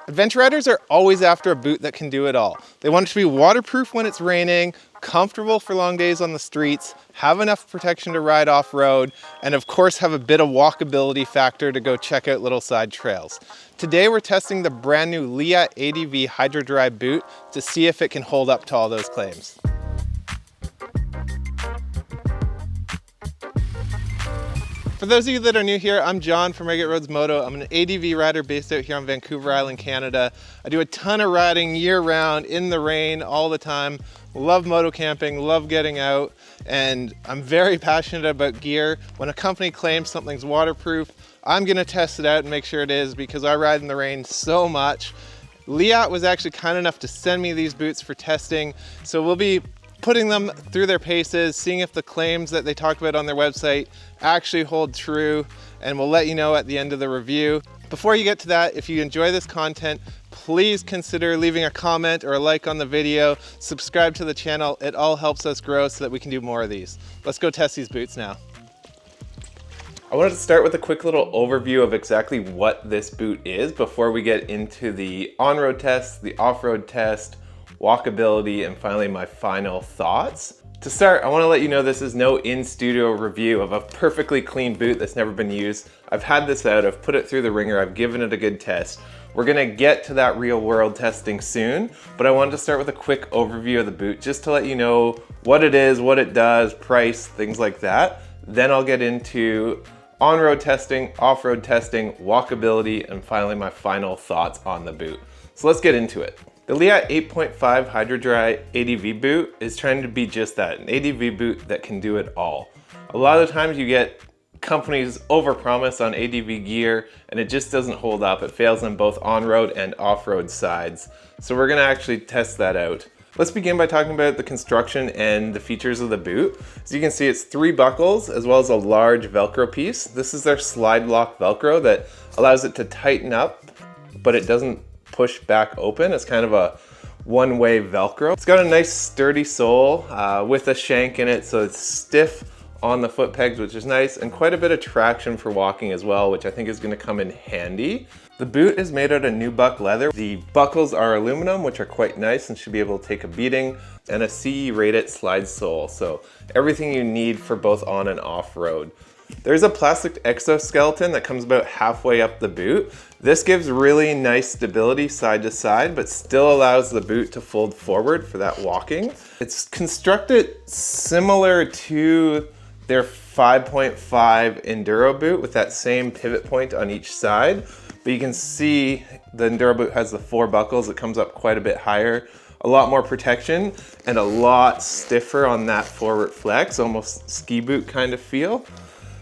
Adventure riders are always after a boot that can do it all. They want it to be waterproof when it's raining, comfortable for long days on the streets, have enough protection to ride off-road, and of course have a bit of walkability factor to go check out little side trails. Today we're testing the brand new Leatt ADV Hydradri boot to see if it can hold up to all those claims. For those of you that are new here, I'm John from Ragged Roads Moto. I'm an ADV rider based out here on Vancouver Island, Canada. I do a ton of riding year-round, in the rain, all the time. Love moto camping, love getting out, and I'm very passionate about gear. When a company claims something's waterproof, I'm gonna test it out and make sure it is, because I ride in the rain so much. Leatt was actually kind enough to send me these boots for testing, so we'll be putting them through their paces, seeing if the claims that they talk about on their website actually hold true, and we'll let you know at the end of the review. Before you get to that, if you enjoy this content, please consider leaving a comment or a like on the video, subscribe to the channel. It all helps us grow so that we can do more of these. Let's go test these boots now. I wanted to start with a quick little overview of exactly what this boot is before we get into the on-road test, the off-road test, walkability, and finally my final thoughts. To start, I want to let you know this is no in-studio review of a perfectly clean boot that's never been used. I've had this out, I've put it through the ringer, I've given it a good test. We're gonna get to that real world testing soon, but I wanted to start with a quick overview of the boot just to let you know what it is, what it does, price, things like that. Then I'll get into on-road testing, off-road testing, walkability, and finally my final thoughts on the boot. So let's get into it. The Leatt 8.5 Hydradri ADV boot is trying to be just that, an ADV boot that can do it all. A lot of the times you get companies overpromise on ADV gear and it just doesn't hold up. It fails on both on-road and off-road sides. So we're gonna actually test that out. Let's begin by talking about the construction and the features of the boot. As you can see, it's 3 buckles as well as a large Velcro piece. This is their slide lock Velcro that allows it to tighten up, but it doesn't push back open. It's kind of a one-way Velcro. It's got a nice sturdy sole with a shank in it, so it's stiff on the foot pegs, which is nice, and quite a bit of traction for walking as well, which I think is gonna come in handy. The boot is made out of nubuck leather. The buckles are aluminum, which are quite nice and should be able to take a beating, and a CE rated slide sole. So everything you need for both on and off road. There's a plastic exoskeleton that comes about halfway up the boot. This gives really nice stability side to side, but still allows the boot to fold forward for that walking. It's constructed similar to their 5.5 Enduro boot with that same pivot point on each side. But you can see the Enduro boot has the 4 buckles. It comes up quite a bit higher, a lot more protection, and a lot stiffer on that forward flex, almost ski boot kind of feel.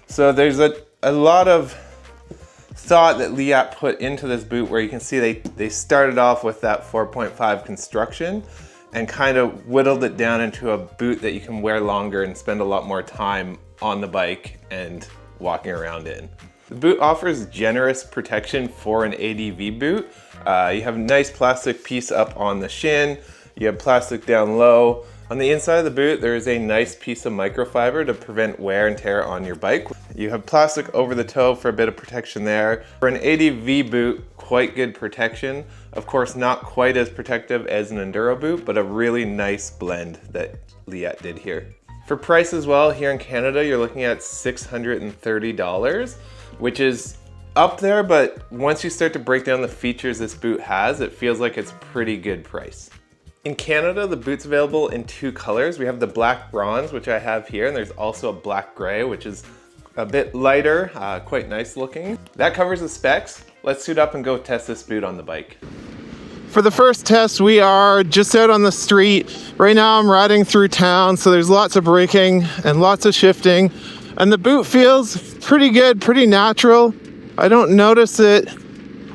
So there's a lot of thought that Leatt put into this boot, where you can see they started off with that 4.5 construction and kind of whittled it down into a boot that you can wear longer and spend a lot more time on the bike and walking around in. The boot offers generous protection for an ADV boot. You have a nice plastic piece up on the shin, you have plastic down low. On the inside of the boot, there is a nice piece of microfiber to prevent wear and tear on your bike. You have plastic over the toe for a bit of protection there. For an ADV boot, quite good protection. Of course, not quite as protective as an Enduro boot, but a really nice blend that Leatt did here. For price as well, here in Canada, you're looking at $630, which is up there, but once you start to break down the features this boot has, it feels like it's a pretty good price. In Canada, the boot's available in 2 colors. We have the black bronze, which I have here, and there's also a black gray, which is a bit lighter, quite nice looking. That covers the specs. Let's suit up and go test this boot on the bike. For the first test, we are just out on the street. Right now I'm riding through town, so there's lots of braking and lots of shifting, and the boot feels pretty good, pretty natural. I don't notice it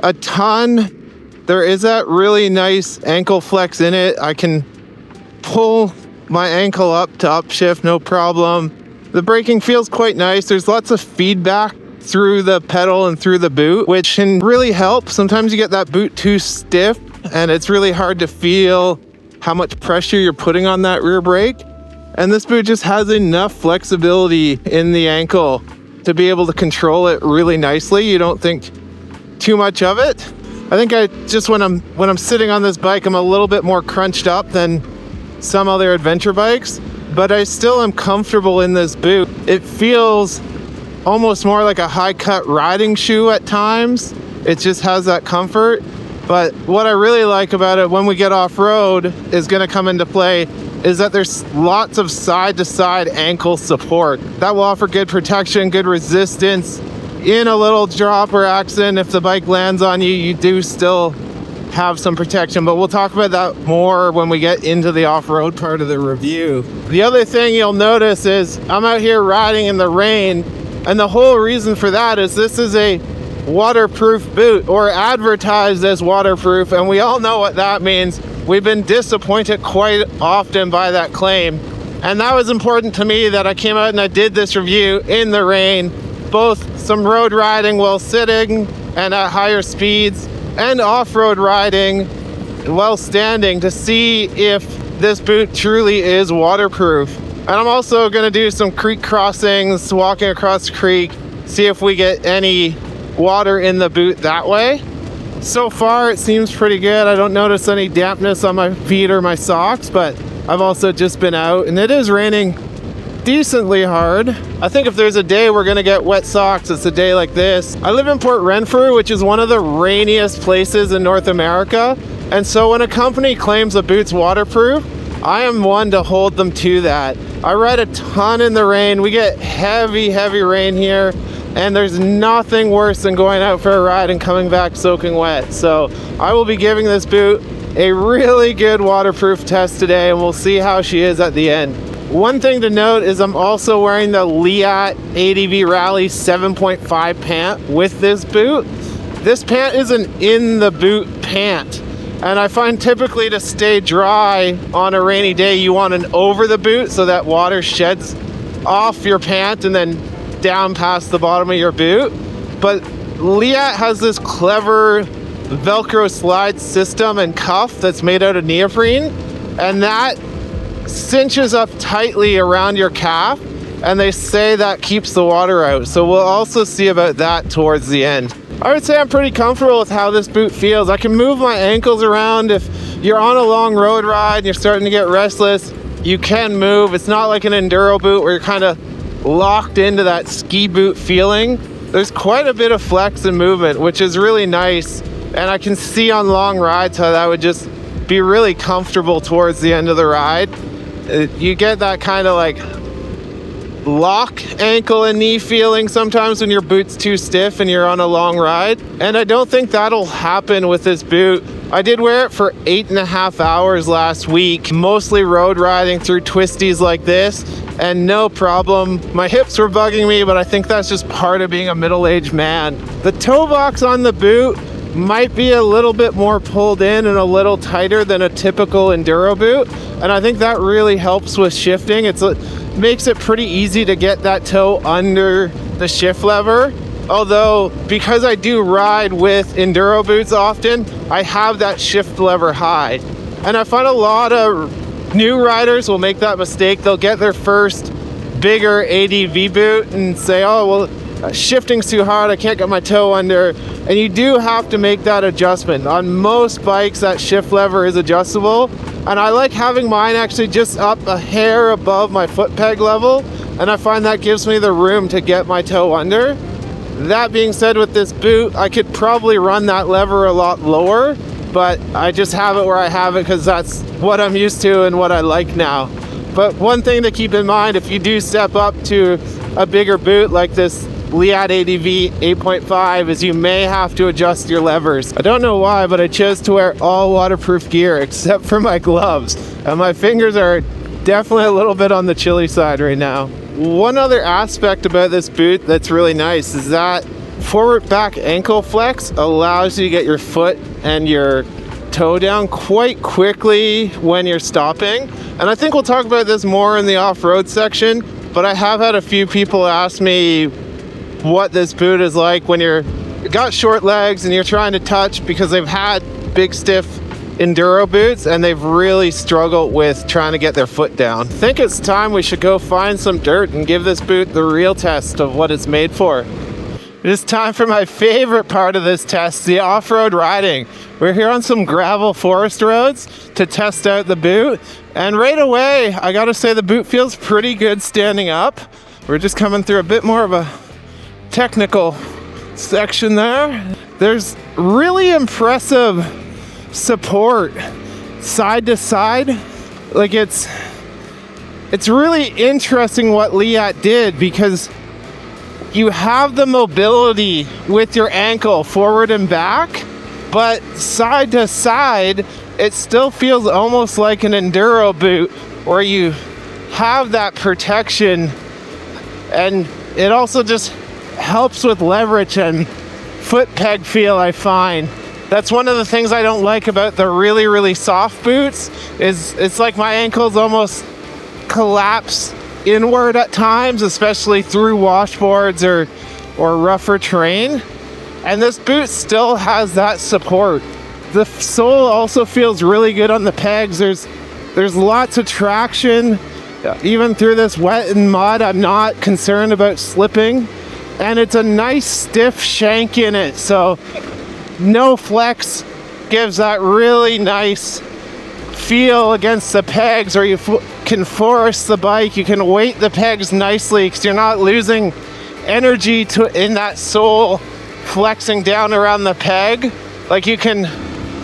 a ton. There is that really nice ankle flex in it. I can pull my ankle up to upshift, no problem. The braking feels quite nice. There's lots of feedback through the pedal and through the boot, which can really help. Sometimes you get that boot too stiff and it's really hard to feel how much pressure you're putting on that rear brake. And this boot just has enough flexibility in the ankle to be able to control it really nicely. You don't think too much of it. I think when I'm sitting on this bike, I'm a little bit more crunched up than some other adventure bikes, but I still am comfortable in this boot. It feels almost more like a high-cut riding shoe at times. It just has that comfort. But what I really like about it when we get off-road is going to come into play is that there's lots of side-to-side ankle support. That will offer good protection, good resistance. In a little drop or accident, if the bike lands on you, you do still have some protection. But we'll talk about that more when we get into the off-road part of the review. The other thing you'll notice is I'm out here riding in the rain, and the whole reason for that is this is a waterproof boot, or advertised as waterproof, and we all know what that means. We've been disappointed quite often by that claim, and that was important to me that I came out and I did this review in the rain, both some road riding while sitting and at higher speeds, and off-road riding while standing, to see if this boot truly is waterproof. And I'm also going to do some creek crossings, walking across the creek, see if we get any water in the boot that way. So far it seems pretty good. I don't notice any dampness on my feet or my socks, but I've also just been out and it is raining decently hard. I think if there's a day we're gonna get wet socks, it's a day like this. I live in Port Renfrew, which is one of the rainiest places in North America, and so when a company claims a boot's waterproof, I am one to hold them to that. I ride a ton in the rain. We get heavy rain here, and there's nothing worse than going out for a ride and coming back soaking wet. So I will be giving this boot a really good waterproof test today, and we'll see how she is at the end. One thing to note is I'm also wearing the Leatt ADV Rally 7.5 pant with this boot. This pant is an in the boot pant, and I find typically to stay dry on a rainy day, you want an over the boot so that water sheds off your pant and then down past the bottom of your boot. But Leatt has this clever Velcro slide system and cuff that's made out of neoprene, and that cinches up tightly around your calf, and they say that keeps the water out. So we'll also see about that towards the end. I would say I'm pretty comfortable with how this boot feels. I can move my ankles around. If you're on a long road ride and you're starting to get restless, you can move. It's not like an enduro boot where you're kind of locked into that ski boot feeling. There's quite a bit of flex and movement, which is really nice, and I can see on long rides how that would just be really comfortable towards the end of the ride. You get that kind of like lock ankle and knee feeling sometimes when your boot's too stiff and you're on a long ride, and I don't think that'll happen with this boot. I did wear it for 8.5 hours last week, mostly road riding through twisties like this, and no problem. My hips were bugging me, but I think that's just part of being a middle-aged man. The toe box on the boot might be a little bit more pulled in and a little tighter than a typical enduro boot, and I think that really helps with shifting. It makes it pretty easy to get that toe under the shift lever. Although, because I do ride with enduro boots often, I have that shift lever high. And I find a lot of new riders will make that mistake. They'll get their first bigger ADV boot and say, oh, well, shifting's too hard, I can't get my toe under. And you do have to make that adjustment. On most bikes, that shift lever is adjustable. And I like having mine actually just up a hair above my foot peg level. And I find that gives me the room to get my toe under. That being said, with this boot, I could probably run that lever a lot lower, but I just have it where I have it because that's what I'm used to and what I like now. But one thing to keep in mind, if you do step up to a bigger boot like this Leatt ADV 8.5, is you may have to adjust your levers. I don't know why, but I chose to wear all waterproof gear except for my gloves, and my fingers are definitely a little bit on the chilly side right now. One other aspect about this boot that's really nice is that forward back ankle flex allows you to get your foot and your toe down quite quickly when you're stopping. And I think we'll talk about this more in the off-road section, but I have had a few people ask me what this boot is like when you got short legs and you're trying to touch, because they've had big stiff enduro boots and they've really struggled with trying to get their foot down. I think it's time we should go find some dirt and give this boot the real test of what it's made for. It is time for my favorite part of this test, the off-road riding. We're here on some gravel forest roads to test out the boot. And right away, I gotta say the boot feels pretty good standing up. We're just coming through a bit more of a technical section there. There's really impressive support side to side. Like it's really interesting what Leatt did, because you have the mobility with your ankle forward and back, but side to side, it still feels almost like an enduro boot where you have that protection, and it also just helps with leverage and foot peg feel, I find. That's one of the things I don't like about the really, really soft boots, is it's like my ankles almost collapse inward at times, especially through washboards or rougher terrain. And this boot still has that support. The sole also feels really good on the pegs. There's lots of traction. Even through this wet and mud, I'm not concerned about slipping. And it's a nice stiff shank in it, so no flex, gives that really nice feel against the pegs, or you can force the bike. You can weight the pegs nicely because you're not losing energy in that sole flexing down around the peg. Like, you can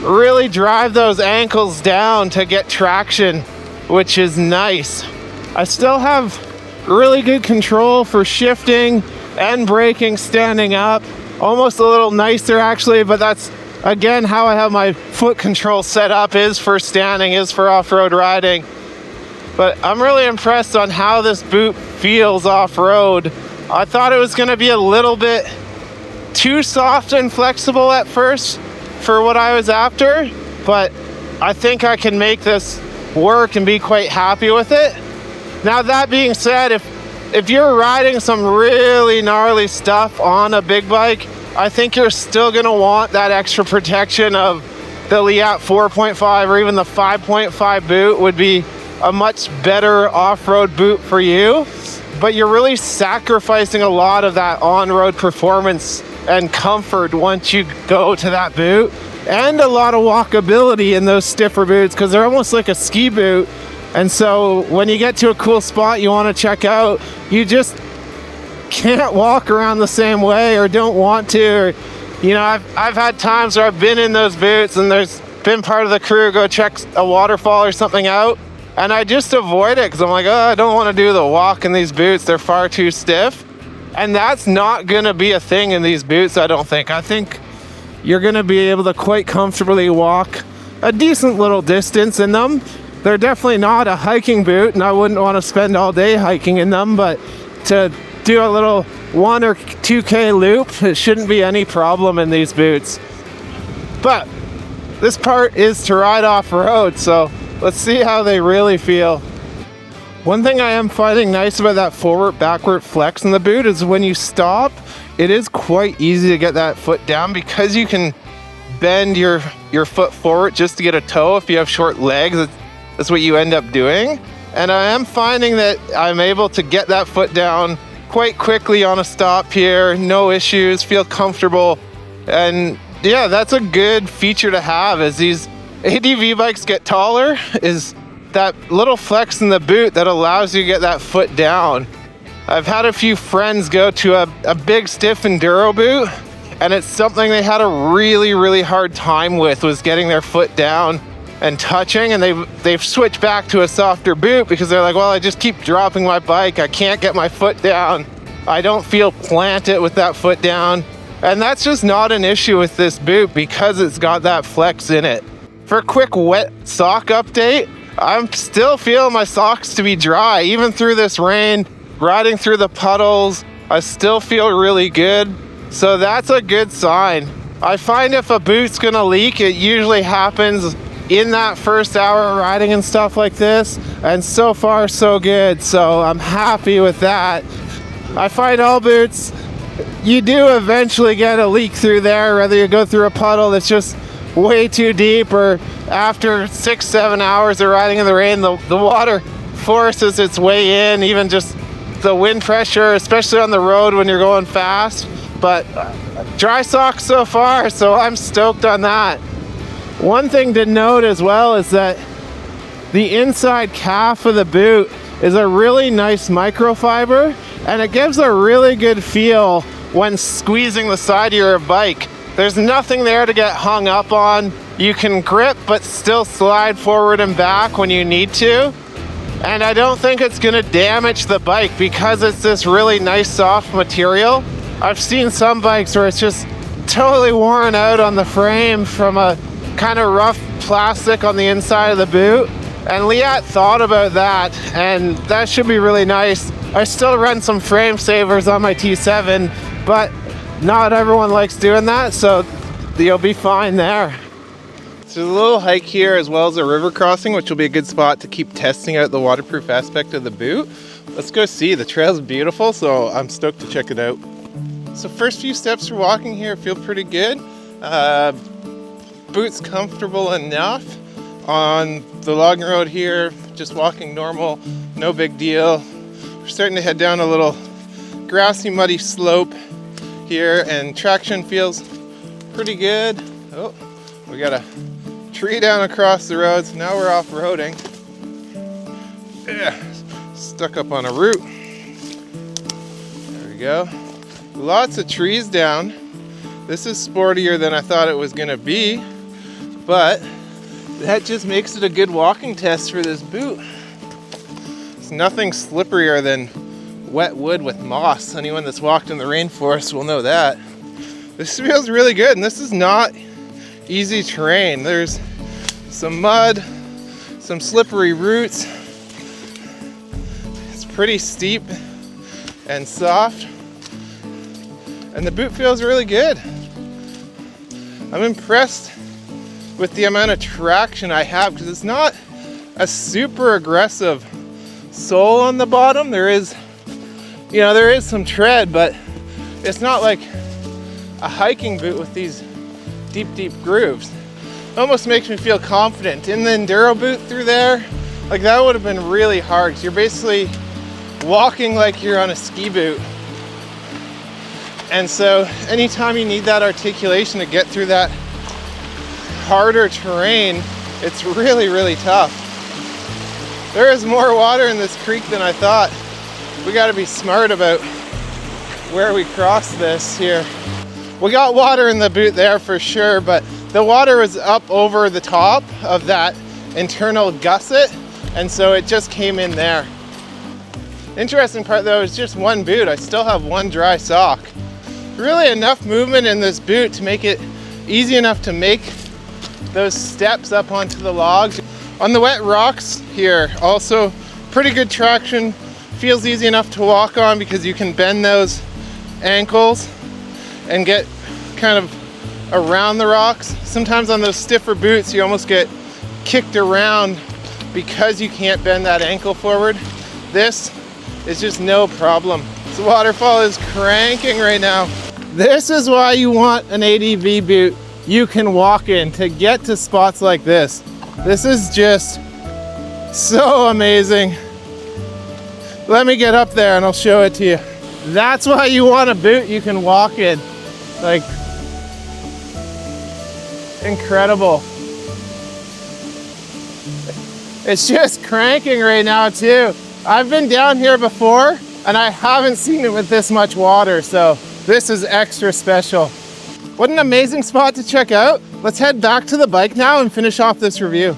really drive those ankles down to get traction, which is nice. I still have really good control for shifting and braking standing up. Almost a little nicer actually, but that's again how I have my foot control set up, is for standing, is for off-road riding. But I'm really impressed on how this boot feels off-road. I thought it was going to be a little bit too soft and flexible at first for what I was after, but I think I can make this work and be quite happy with it. Now, that being said, if you're riding some really gnarly stuff on a big bike, I think you're still going to want that extra protection of the Leatt 4.5 or even the 5.5 boot would be a much better off-road boot for you. But you're really sacrificing a lot of that on-road performance and comfort once you go to that boot, and a lot of walkability in those stiffer boots, because they're almost like a ski boot. And so when you get to a cool spot you want to check out, you just can't walk around the same way, or don't want to. Or, you know, I've had times where I've been in those boots and there's been part of the crew go check a waterfall or something out, and I just avoid it because I'm like, oh, I don't want to do the walk in these boots. They're far too stiff. And that's not going to be a thing in these boots, I don't think. I think you're going to be able to quite comfortably walk a decent little distance in them. They're definitely not a hiking boot, and I wouldn't want to spend all day hiking in them, but to do a little 1 or 2K loop, it shouldn't be any problem in these boots. But this part is to ride off-road, so let's see how they really feel. One thing I am finding nice about that forward-backward flex in the boot is when you stop, it is quite easy to get that foot down, because you can bend your foot forward just to get a toe. If you have short legs, that's what you end up doing. And I am finding that I'm able to get that foot down quite quickly on a stop here, no issues, feel comfortable. And yeah, that's a good feature to have as these ADV bikes get taller, is that little flex in the boot that allows you to get that foot down. I've had a few friends go to a big stiff enduro boot, and it's something they had a really, really hard time with, was getting their foot down and touching, and they've switched back to a softer boot because they're like, well, I just keep dropping my bike, I can't get my foot down, I don't feel planted with that foot down. And that's just not an issue with this boot because it's got that flex in it. For a quick wet sock update, I'm still feeling my socks to be dry, even through this rain, riding through the puddles, I still feel really good. So that's a good sign. I find if a boot's gonna leak, it usually happens in that first hour of riding and stuff like this, and so far so good, so I'm happy with that. I find all boots, you do eventually get a leak through there, whether you go through a puddle that's just way too deep, or after 6-7 hours of riding in the rain, the water forces its way in, even just the wind pressure, especially on the road when you're going fast. but dry socks so far, so I'm stoked on that. One thing to note as well is that the inside calf of the boot is a really nice microfiber, and it gives a really good feel when squeezing the side of your bike. There's nothing there to get hung up on. You can grip but still slide forward and back when you need to. And I don't think it's gonna damage the bike because it's this really nice soft material. I've seen some bikes where it's just totally worn out on the frame from a kind of rough plastic on the inside of the boot. And Leatt thought about that, and that should be really nice. I still run some frame savers on my T7, but not everyone likes doing that, so you'll be fine there. So there's a little hike here as well as a river crossing, which will be a good spot to keep testing out the waterproof aspect of the boot. Let's go see. The trail's beautiful, so I'm stoked to check it out. So first few steps for walking here feel pretty good. Boot's comfortable enough. On the logging road here, just walking normal, no big deal. We're starting to head down a little grassy, muddy slope here, and traction feels pretty good. Oh, we got a tree down across the road, so now we're off-roading. Stuck up on a root. There we go. Lots of trees down. This is sportier than I thought it was gonna be, but that just makes it a good walking test for this boot. It's nothing slipperier than wet wood with moss. Anyone that's walked in the rainforest will know that. This feels really good, and this is not easy terrain. There's some mud, some slippery roots. It's pretty steep and soft, and the boot feels really good. I'm impressed with the amount of traction I have, because it's not a super aggressive sole on the bottom. There is some tread, but it's not like a hiking boot with these deep grooves. It almost makes me feel confident. In the enduro boot through there, like that would have been really hard, because you're basically walking like you're on a ski boot. And so anytime you need that articulation to get through that harder terrain, it's really tough. There is more water in this creek than I thought. We got to be smart about where we cross this here. We got water in the boot there for sure, but the water was up over the top of that internal gusset, and so it just came in there. Interesting part though is just one boot. I still have one dry sock. Really enough movement in this boot to make it easy enough to make those steps up onto the logs. On the wet rocks here, also pretty good traction. Feels easy enough to walk on because you can bend those ankles and get kind of around the rocks. Sometimes on those stiffer boots, you almost get kicked around because you can't bend that ankle forward. This is just no problem. This waterfall is cranking right now. This is why you want an ADV boot you can walk in to get to spots like this. This is just so amazing. Let me get up there and I'll show it to you. That's why you want a boot you can walk in. Like, incredible. It's just cranking right now too. I've been down here before and I haven't seen it with this much water, so this is extra special. What an amazing spot to check out. Let's head back to the bike now and finish off this review.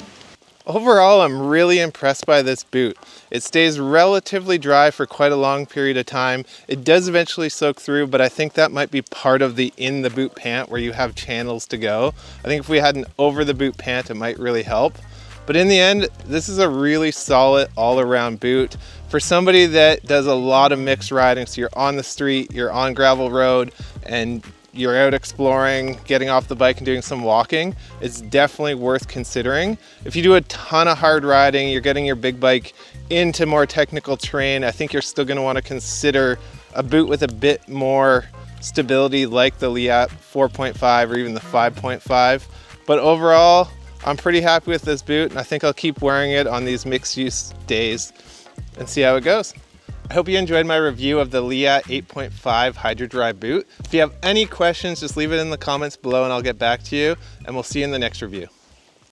Overall, I'm really impressed by this boot. It stays relatively dry for quite a long period of time. It does eventually soak through, but I think that might be part of the in the boot pant where you have channels to go. I think if we had an over the boot pant, it might really help. But in the end, this is a really solid all-around boot. For somebody that does a lot of mixed riding, so you're on the street, you're on gravel road, and you're out exploring, getting off the bike and doing some walking, it's definitely worth considering. If you do a ton of hard riding, you're getting your big bike into more technical terrain, I think you're still gonna wanna consider a boot with a bit more stability like the Leatt 4.5 or even the 5.5. But overall, I'm pretty happy with this boot, and I think I'll keep wearing it on these mixed use days and see how it goes. I hope you enjoyed my review of the Leatt 8.5 Hydradri boot. If you have any questions, just leave it in the comments below and I'll get back to you, and we'll see you in the next review.